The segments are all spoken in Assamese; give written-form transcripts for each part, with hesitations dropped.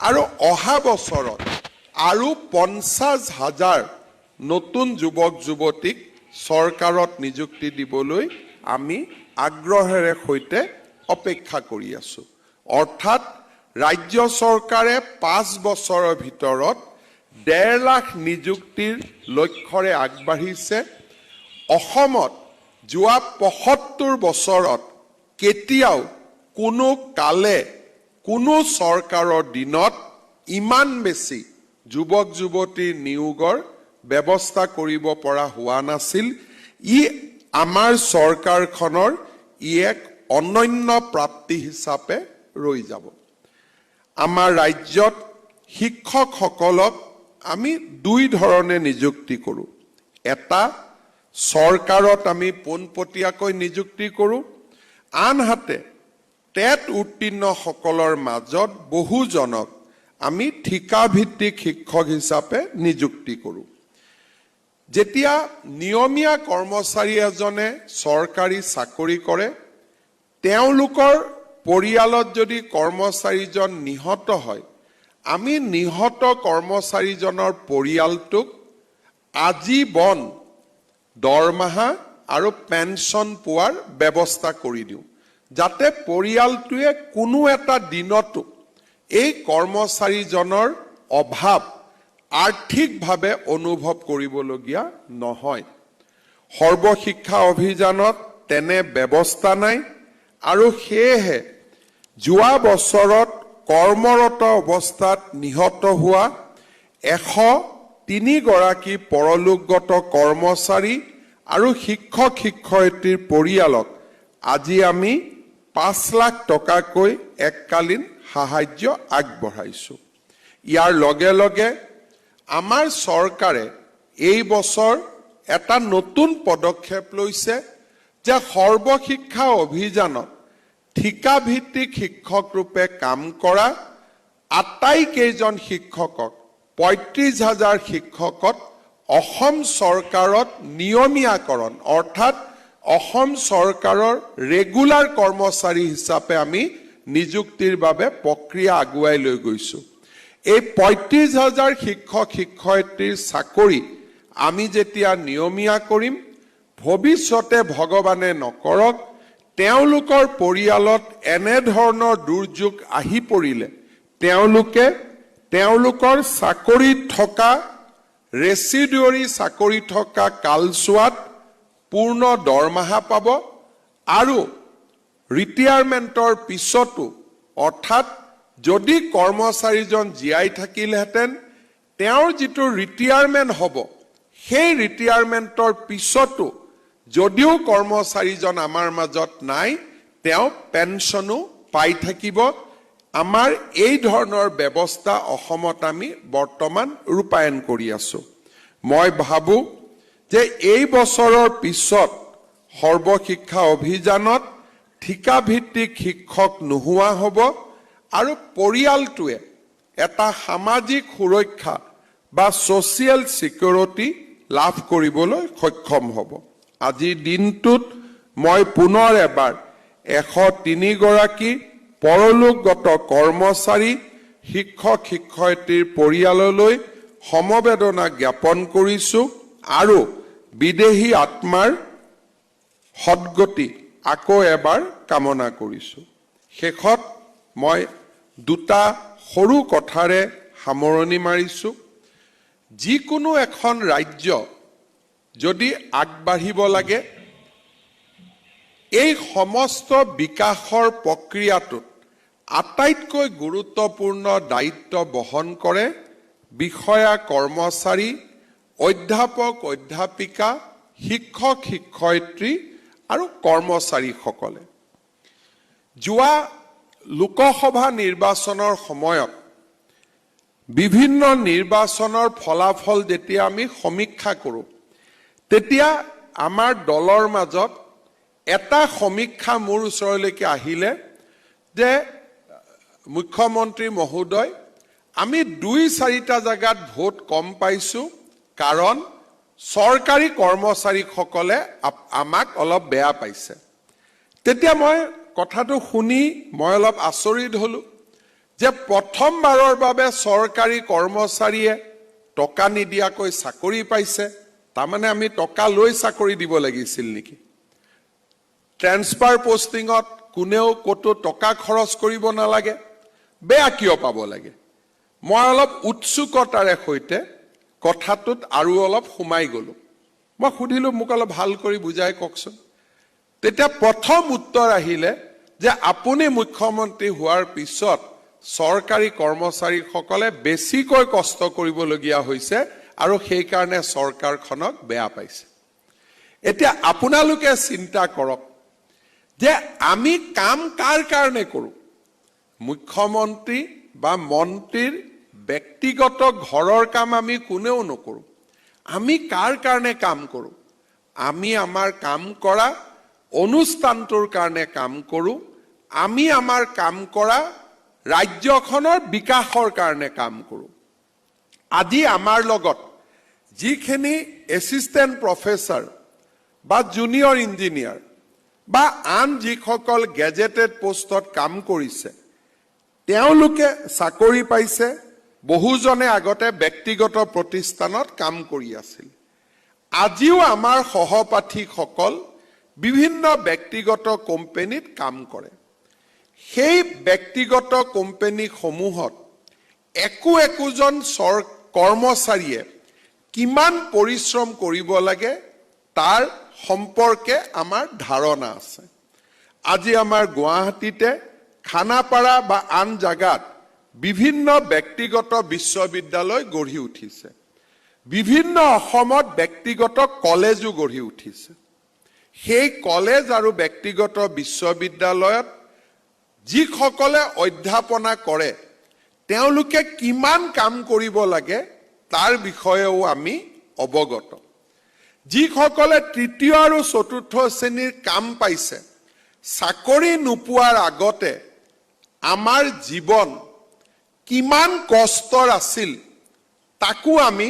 আৰু অহা বছৰত আৰু 50,000 নতুন যুৱক যুৱতীক চৰকাৰত নিযুক্তি দিবলৈ আমি আগ্ৰহেৰে সৈতে অপেক্ষা কৰি আছো। অৰ্থাৎ ৰাজ্য চৰকাৰে 5 বছৰৰ ভিতৰত 1.5 লাখ নিযুক্তিৰ লক্ষ্যৰে আগবাঢ়িছে। অসমত যোৱা 75 বছৰত কেতিয়াও কোনো কালে কোনো চৰকাৰৰ দিনত ইমান বেছি যুৱক যুৱতীৰ নিয়োগৰ ব্যৱস্থা কৰিব পৰা হোৱা নাছিল। ই আমাৰ চৰকাৰখনৰ এক অনন্য প্ৰাপ্তি হিচাপে ৰৈ যাব। আমাৰ ৰাজ্যত শিক্ষকসকলক আমি 2 ধৰণে নিযুক্তি কৰোঁ। এটা চৰকাৰত আমি পোনপটীয়াকৈ নিযুক্তি কৰোঁ, আনহাতে টেট উত্তীৰ্ণসকলৰ মাজত বহুজনক আমি ঠিকাভিত্তিক শিক্ষক হিচাপে নিযুক্তি কৰোঁ। যেতিয়া নিয়মীয়া কৰ্মচাৰী এজনে চৰকাৰী চাকৰি কৰে, তেওঁলোকৰ পৰিয়ালত যদি কৰ্মচাৰীজন নিহত হয়, আমি নিহত কৰ্মচাৰীজনৰ পৰিয়ালটোক আজীৱন দৰমহা আৰু পেঞ্চন পোৱাৰ ব্যৱস্থা কৰি দিওঁ, যাতে পৰিয়ালটোৱে কোনো এটা দিনতো এই কৰ্মচাৰীজনৰ অভাৱ আৰ্থিকভাৱে অনুভৱ কৰিবলগীয়া নহয়। সৰ্বশিক্ষা অভিযানত তেনে ব্যৱস্থা নাই আৰু সেয়েহে যোৱা বছৰত কৰ্মৰত অৱস্থাত নিহত হোৱা 103 গৰাকী পৰলোকগত কৰ্মচাৰী আৰু শিক্ষক শিক্ষয়িত্ৰীৰ পৰিয়ালক আজি আমি 5 লাখ টকাকৈ এককালীন সাহায্য আগবঢ়াইছো। ইয়াৰ লগে লগে আমাৰ চৰকাৰে এই বছৰ এটা নতুন পদক্ষেপ লৈছে যে সৰ্বশিক্ষা অভিযানত ঠিকাভিত্তিক শিক্ষক ৰূপে কাম কৰা আটাইকেইজন শিক্ষকক 35,000 শিক্ষকত অসম চৰকাৰত নিয়মীয়াকৰণ অৰ্থাৎ অসম চৰকাৰৰ ৰেগুলাৰ কৰ্মচাৰী হিচাপে আমি নিযুক্তিৰ বাবে প্ৰক্ৰিয়া আগুৱাই লৈ গৈছো। এই 35,000 শিক্ষক শিক্ষয়িত্ৰীৰ চাকৰি আমি যেতিয়া নিয়মীয়া কৰিম, ভৱিষ্যতে ভগৱানে নকৰক তেওঁলোকৰ পৰিয়ালত এনেধৰণৰ দুৰ্যোগ আহি পৰিলে তেওঁলোকে তেওঁলোকৰ চাকৰিত থকা ৰেচিডিউৰী চাকৰি থকা কালচোৱাত পূৰ্ণ দৰমহা পাব আৰু ৰিটায়াৰমেণ্টৰ পিছতো অৰ্থাৎ যদি কৰ্মচাৰীজন জীয়াই থাকিলহেঁতেন তেওঁৰ যিটো ৰিটায়াৰমেণ্ট হ'ব সেই ৰিটায়াৰমেণ্টৰ পিছতো যদিও কৰ্মচাৰীজন আমাৰ মাজত নাই তেওঁ পেঞ্চনো পাই থাকিব। আমাৰ এই ধৰণৰ ব্যৱস্থা অসমত আমি বৰ্তমান ৰূপায়ণ কৰি আছো। মই ভাবোঁ যে এই বছৰৰ পিছত সৰ্বশিক্ষা অভিযানত ঠিকাভিত্তিক শিক্ষক নোহোৱা হ'ব আৰু পৰিয়ালটোৱে এটা সামাজিক সুৰক্ষা বা ছ'চিয়েল ছিকিউৰিটি লাভ কৰিবলৈ সক্ষম হ'ব। আজিৰ দিনটোত মই পুনৰ এবাৰ 103 গৰাকী পৰলোকগত কৰ্মচাৰী শিক্ষক শিক্ষয়িত্ৰীৰ পৰিয়াললৈ সমবেদনা জ্ঞাপন কৰিছো আৰু বিদেহী আত্মাৰ সদ্গতি আকৌ এবাৰ কামনা কৰিছো। শেষত মই 2টা সৰু কথাৰে সামৰণি মাৰিছো। যিকোনো এখন ৰাজ্য যদি আগবাঢ়িব লাগে এই সমস্ত বিকাশৰ প্ৰক্ৰিয়াটোত আটাইতকৈ গুৰুত্বপূৰ্ণ দায়িত্ব বহন কৰে বিষয়া কৰ্মচাৰী, অধ্যাপক অধ্যাপিকা, শিক্ষক শিক্ষয়িত্ৰী আৰু কৰ্মচাৰীসকলে। যোৱা লোকসভা নিৰ্বাচনৰ সময়ত বিভিন্ন নিৰ্বাচনৰ ফলাফল যেতিয়া আমি সমীক্ষা কৰোঁ তেতিয়া আমাৰ দলৰ মাজত এটা সমীক্ষা মোৰ ওচৰলৈকে আহিলে যে মুখ্যমন্ত্ৰী মহোদয় আমি 2-4টা জাগাত ভোট কম পাইছো কাৰণ চৰকাৰী কৰ্মচাৰীসকলে আমাক অলপ বেয়া পাইছে। তেতিয়া মই কথাটো শুনি মই অলপ আচৰিত হলো যে প্ৰথমবাৰৰ বাবে চৰকাৰী কৰ্মচাৰীয়ে টকা নিদিয়াকৈ চাকৰি পাইছে, তাৰমানে আমি টকা লৈ চাকৰি দিব লাগিছিল নেকি? ট্ৰেন্সফাৰ পোষ্টিঙত কোনেও ক'তো টকা খৰচ কৰিব নালাগে, বেয়া কিয় পাব লাগে? মই অলপ উৎসুকতাৰে সৈতে কথাটোত আৰু অলপ সোমাই গ'লো। মই সুধিলোঁ, মোক অলপ ভাল কৰি বুজাই কওকচোন। তেতিয়া প্ৰথম উত্তৰ আহিলে যে আপুনি মুখ্যমন্ত্ৰী হোৱাৰ পিছত চৰকাৰী কৰ্মচাৰীসকলে বেছিকৈ কষ্ট কৰিবলগীয়া হৈছে আৰু সেইকাৰণে চৰকাৰখনক বেয়া পাইছে। এতিয়া আপোনালোকে চিন্তা কৰক যে আমি কাম কাৰ কাৰণে কৰোঁ? মুখ্যমন্ত্ৰী বা মন্ত্ৰীৰ ব্যক্তিগত ঘৰৰ কাম আমি কোনেও নকৰোঁ। আমি কাৰ কাৰণে কাম কৰোঁ? আমি আমাৰ কাম কৰা অনুষ্ঠানটোৰ কাৰণে কাম কৰোঁ। আমি আমাৰ কাম কৰা ৰাজ্যখনৰ বিকাশৰ কাৰণে কাম কৰোঁ। আজি আমাৰ লগত যিখিনি এছিষ্টেণ্ট প্ৰফেচাৰ বা জুনিয়ৰ ইঞ্জিনিয়াৰ বা আন যিসকল গেজেটেড পোষ্টত কাম কৰিছে, তেওঁলোকে চাকৰি পাইছে। বহুজনে আগতে ব্যক্তিগত প্ৰতিষ্ঠানত কাম কৰি আছিল। আজিও আমাৰ সহপাঠীসকল বিভিন্ন ব্যক্তিগত কোম্পানীত কাম কৰে। সেই ব্যক্তিগত কোম্পানীসমূহত একোজন কৰ্মচাৰীয়ে কিমান পৰিশ্ৰম কৰিব লাগে তাৰ সম্পৰ্কে আমাৰ ধাৰণা আছে। আজি আমাৰ গুৱাহাটীতে খানাপাৰা বা আন জাগাত বিভিন্ন ব্যক্তিগত বিশ্ববিদ্যালয় গঢ়ি উঠিছে। বিভিন্ন অসমত ব্যক্তিগত কলেজো গঢ়ি উঠিছে। সেই কলেজ আৰু ব্যক্তিগত বিশ্ববিদ্যালয়ত যিসকলে অধ্যাপনা কৰে তেওঁলোকে কিমান কাম কৰিব লাগে তাৰ বিষয়েও আমি অৱগত। যিসকলে তৃতীয় আৰু চতুৰ্থ শ্ৰেণীৰ কাম পাইছে, চাকৰি নোপোৱাৰ আগতে আমাৰ জীৱন কিমান কষ্টৰ আছিল তাকো আমি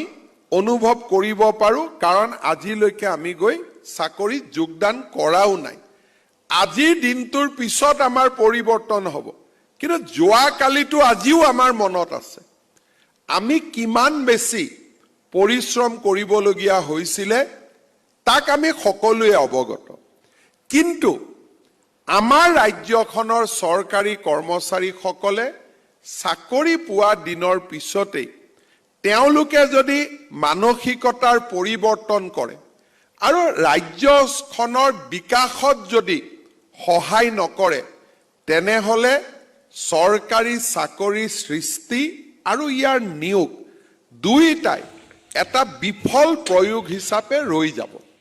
অনুভৱ কৰিব পাৰোঁ, কাৰণ আজিলৈকে আমি গৈ চাকৰিত যোগদান কৰাও নাই। আজিৰ দিনটোৰ পিছত আমাৰ পৰিৱৰ্তন হ'ব, কিন্তু যোৱাকালিটো আজিও আমাৰ মনত আছে। আমি কিমান বেছি পৰিশ্ৰম কৰিবলগীয়া হৈছিলে তাক আমি সকলোৱে অৱগত। কিন্তু আমাৰ ৰাজ্যখনৰ চৰকাৰী কৰ্মচাৰীসকলে চাকৰি পোৱা দিনৰ পিছতেই তেওঁলোকে যদি মানসিকতাৰ পৰিৱৰ্তন কৰে আৰু ৰাজ্যখনৰ বিকাশত যদি সহায় নকৰে, তেনেহ'লে চৰকাৰী চাকৰিৰ সৃষ্টি আৰু ইয়াৰ নিয়োগ দুয়োটাই এটা বিফল প্ৰয়োগ হিচাপে ৰৈ যাব।